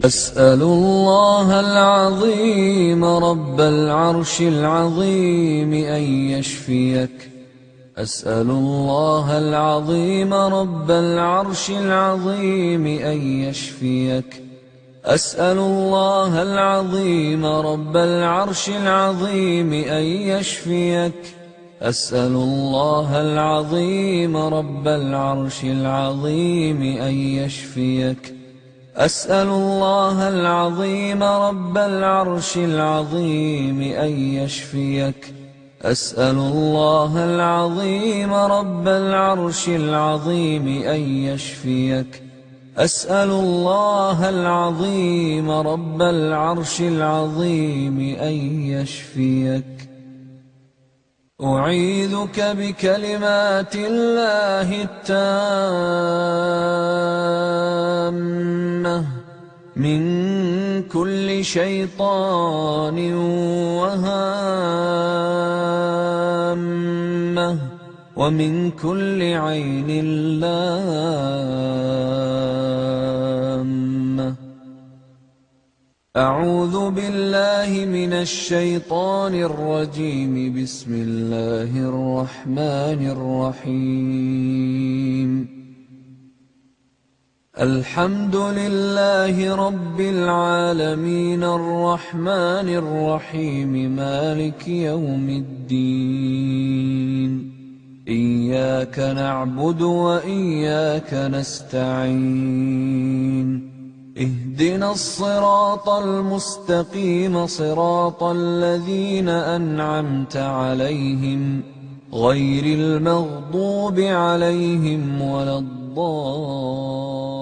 أسأل الله العظيم رب العرش العظيم أن يشفيك. أسأل الله العظيم رب العرش العظيم أن يشفيك. أسأل الله العظيم رب العرش العظيم أن يشفيك. أسأل الله العظيم رب العرش العظيم أن يشفيك. أسأل الله العظيم رب العرش العظيم أن يشفيك. أسأل الله العظيم رب العرش العظيم أن يشفيك. أسأل الله العظيم رب العرش العظيم أن يشفيك. أعيذك بكلمات الله التامة من كل شيطان وهامة ومن كل عين لامة. أعوذ بالله من الشيطان الرجيم. بسم الله الرحمن الرحيم. الحمد لله رب العالمين الرحمن الرحيم مالك يوم الدين. إياك نعبد وإياك نستعين. اهدنا الصراط المستقيم صراط الذين أنعمت عليهم غير المغضوب عليهم ولا الضالين.